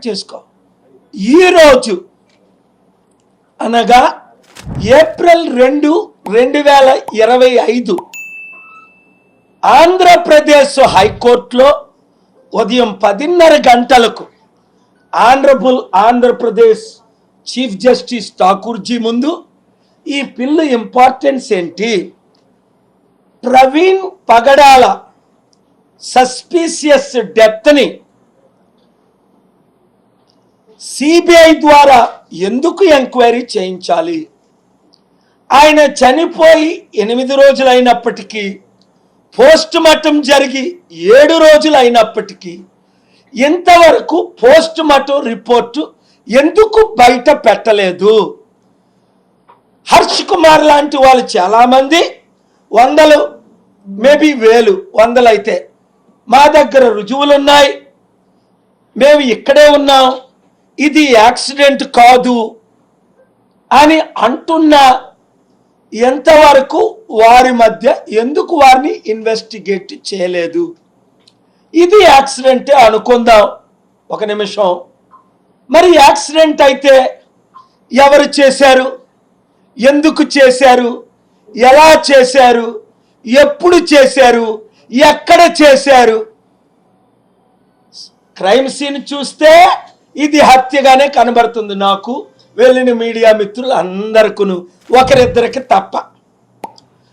Record చేసుకో. ఈరోజు అనగా ఏప్రిల్ 2, 2025 ఆంధ్రప్రదేశ్ హైకోర్టులో ఉదయం 10:30 గంటలకు ఆనరబుల్ ఆంధ్రప్రదేశ్ చీఫ్ జస్టిస్ ఠాకూర్జీ ముందు ఈ పిల్లు ఇంపార్టెన్స్ ఏంటి, ప్రవీణ్ పగడాల సస్పీషియస్ డెత్ని సిబిఐ ద్వారా ఎందుకు ఎంక్వైరీ చేయించాలి, ఆయన చనిపోయి 8 రోజులైనప్పటికీ, పోస్ట్ మార్టం జరిగి 7 రోజులైనప్పటికీ ఇంతవరకు పోస్ట్ మార్టం రిపోర్టు ఎందుకు బయట పెట్టలేదు? హర్ష్ కుమార్ లాంటి వాళ్ళు చాలామంది, వందలు, మేబీ వేలు, వందలైతే మా దగ్గర రుజువులున్నాయి, మేము ఇక్కడే ఉన్నాం, ఇది యాక్సిడెంట్ కాదు అని అంటున్నా ఎంతవరకు వారి మధ్య ఎందుకు వారిని ఇన్వెస్టిగేట్ చేయలేదు? ఇది యాక్సిడెంటే అనుకుందాం ఒక నిమిషం. మరి యాక్సిడెంట్ అయితే ఎవరు చేశారు, ఎందుకు చేశారు, ఎలా చేశారు, ఎప్పుడు చేశారు, ఎక్కడ చేశారు? క్రైమ్ సీన్ చూస్తే ఇది హత్యగానే కనబడుతుంది నాకు, వెళ్ళిన మీడియా మిత్రులు అందరికీ, ఒకరిద్దరికి తప్ప.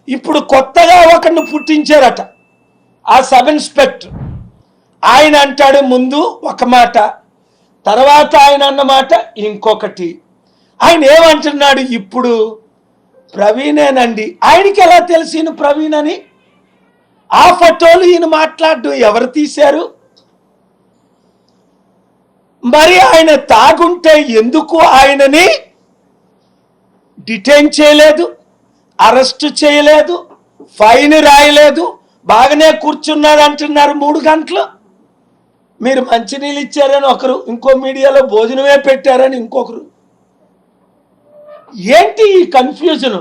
ఇప్పుడు కొత్తగా ఒకరిని పుట్టించారట, ఆ సబ్ ఇన్స్పెక్టర్. ఆయన అంటాడు ముందు ఒక మాట, తర్వాత ఆయన అన్నమాట ఇంకొకటి. ఆయన ఏమంటున్నాడు ఇప్పుడు, ప్రవీణేనండి. ఆయనకి ఎలా తెలిసిన ప్రవీణ్ అని? ఆ ఫోటోలు ఈయన మాట్లాడడం ఎవరు తీశారు? మరి ఆయన తాగుంటే ఎందుకు ఆయనని డిటైన్ చేయలేదు, అరెస్ట్ చేయలేదు, ఫైన్ రాయలేదు? బాగానే కూర్చున్నాడు అంటున్నారు 3 గంటలు. మీరు మంచినీళ్ళు ఇచ్చారని ఒకరు, ఇంకో మీడియాలో భోజనమే పెట్టారని ఇంకొకరు. ఏంటి ఈ కన్ఫ్యూజన్?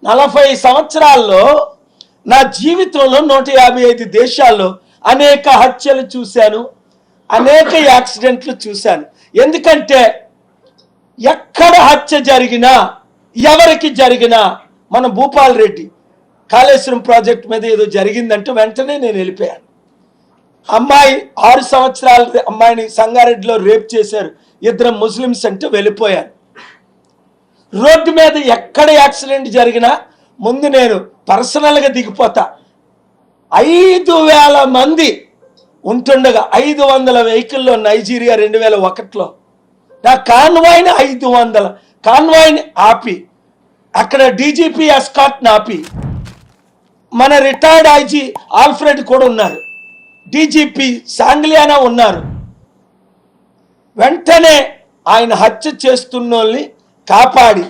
40 సంవత్సరాల్లో నా జీవితంలో 155 దేశాల్లో అనేక హత్యలు చూశాను, అనేక యాక్సిడెంట్లు చూశాను. ఎందుకంటే ఎక్కడ హత్య జరిగినా, ఎవరికి జరిగినా, మన భూపాల్ రెడ్డి కాళేశ్వరం ప్రాజెక్ట్ మీద ఏదో జరిగిందంటే వెంటనే నేను వెళ్ళిపోయాను. అమ్మాయి 6 సంవత్సరాల అమ్మాయిని సంగారెడ్డిలో రేప్ చేశారు, 2 ముస్లిమ్స్ అంటే వెళ్ళిపోయాను. రోడ్డు మీద ఎక్కడ యాక్సిడెంట్ జరిగినా ముందు నేను పర్సనల్గా దిగిపోతా. 5,000 మంది ఉంటుండగా 500 వెహికల్లో నైజీరియా 2001లో నా కాన్వాయ్ని 500 కాన్వాయ్ని ఆపి, అక్కడ డీజీపీ ఎస్కాట్ని ఆపి, మన రిటైర్డ్ ఐజీ ఆల్ఫ్రెడ్ కూడా ఉన్నారు, డీజీపీ సాంగ్లియానా ఉన్నారు. వెంటనే ఆయన హత్య చేస్తున్నోళ్ళని కాపాడి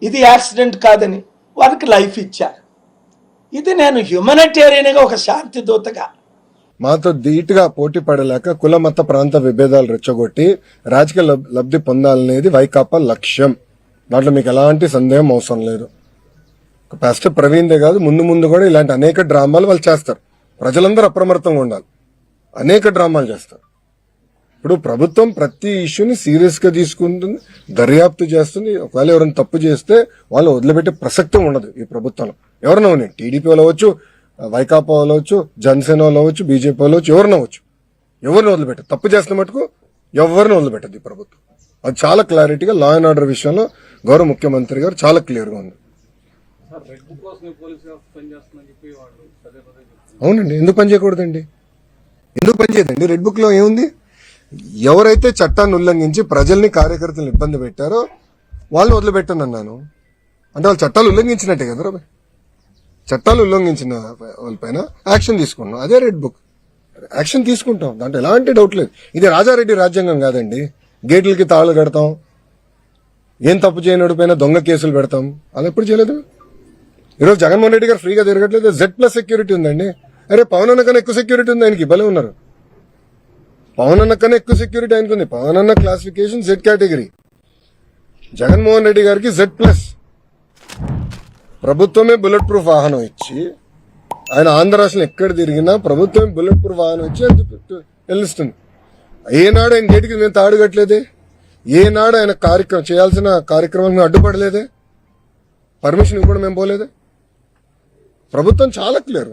ఇది యాక్సిడెంట్ కాదని వారికి లైఫ్ ఇచ్చారు. ఇది నేను హ్యూమనిటేరియన్గా, ఒక శాంతి దూతగా. మాతో ధీటుగా పోటీ పడలేక కుల మత ప్రాంత విభేదాలు రెచ్చగొట్టి రాజకీయ లబ్ధి పొందాలనేది వైకాపా లక్ష్యం. దాంట్లో మీకు ఎలాంటి సందేహం అవసరం లేదు. పాస్టర్ ప్రవీణ్దే కాదు, ముందు కూడా ఇలాంటి అనేక డ్రామాలు వాళ్ళు చేస్తారు. ప్రజలందరూ అప్రమత్తంగా ఉండాలి. అనేక డ్రామాలు చేస్తారు. ఇప్పుడు ప్రభుత్వం ప్రతి ఇష్యూని సీరియస్ గా తీసుకుంటుంది, దర్యాప్తు చేస్తుంది. ఒకవేళ ఎవరైనా తప్పు చేస్తే వాళ్ళు వదిలిపెట్టే ప్రసక్తం ఉండదు ఈ ప్రభుత్వంలో. ఎవరైనా ఉన్నాయి, టీడీపీ వాళ్ళు అవ్వచ్చు, వైకాపా వాళ్ళు అవ్వచ్చు, జనసేన వాళ్ళు అవ్వచ్చు, బీజేపీ వాళ్ళు అవ్వచ్చు, ఎవరిని అవ్వచ్చు. ఎవరిని వదిలిపెట్టదు, తప్పు చేస్తున్న మటుకు ఎవరిని వదిలిపెట్టదు ఈ ప్రభుత్వం. అది చాలా క్లారిటీగా లా అండ్ ఆర్డర్ విషయంలో గౌరవ ముఖ్యమంత్రి గారు చాలా క్లియర్ గా ఉంది. అవునండి, ఎందుకు పని చేయకూడదండి? ఎందుకు పని చేయదండి? రెడ్ బుక్ లో ఏముంది? ఎవరైతే చట్టాన్ని ఉల్లంఘించి ప్రజల్ని, కార్యకర్తలను ఇబ్బంది పెట్టారో వాళ్ళని వదిలిపెట్టను అన్నాను. అంటే వాళ్ళు చట్టాలు ఉల్లంఘించినట్టే కదా. చట్టాలు ఉల్లంఘించిన వాళ్ళపైన యాక్షన్ తీసుకున్నాం. అదే రెడ్ బుక్. యాక్షన్ తీసుకుంటాం, దాంట్లో ఎలాంటి డౌట్ లేదు. ఇది రాజారెడ్డి రాజ్యాంగం కాదండి. గేట్లకి తాళాలు కడతాం, ఏం తప్పు చేయనోడి పైన దొంగ కేసులు పెడతాం. అలా ఎప్పుడు చేయలేదు. ఈరోజు జగన్మోహన్ రెడ్డి గారు ఫ్రీగా తిరగట్లేదు. Z+ సెక్యూరిటీ ఉందండి. అరే పవన్ అన్న కన్నా ఎక్కువ సెక్యూరిటీ ఉంది ఆయనకి. భలే ఉన్నారు. పవన్ అన్న కన్నా ఎక్కువ సెక్యూరిటీ ఆయనకు ఉంది. పవన్ అన్న classification Z category, Jaganmohan Reddy గారికి Z+. ప్రభుత్వమే బుల్లెట్ ప్రూఫ్ వాహనం ఇచ్చి, ఆయన ఆంధ్ర రాష్ట్రంలో ఎక్కడ తిరిగినా ప్రభుత్వమే బుల్లెట్ ప్రూఫ్ వాహనం ఇచ్చి వెళ్ళిస్తుంది. ఏనాడు ఆయన గేటుకి మేము తాడు కట్టలేదే, ఏనాడు ఆయన చేయాల్సిన కార్యక్రమం మేము అడ్డుపడలేదే, పర్మిషన్ కూడా మేము పోలేదే. ప్రభుత్వం చాలా క్లియర్.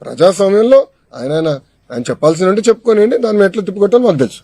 ప్రజాస్వామ్యంలో ఆయన చెప్పాల్సిన చెప్పుకోనివ్వండి, దాన్ని ఎట్లా తిప్పుకొట్టాలో మాకు తెలుసు.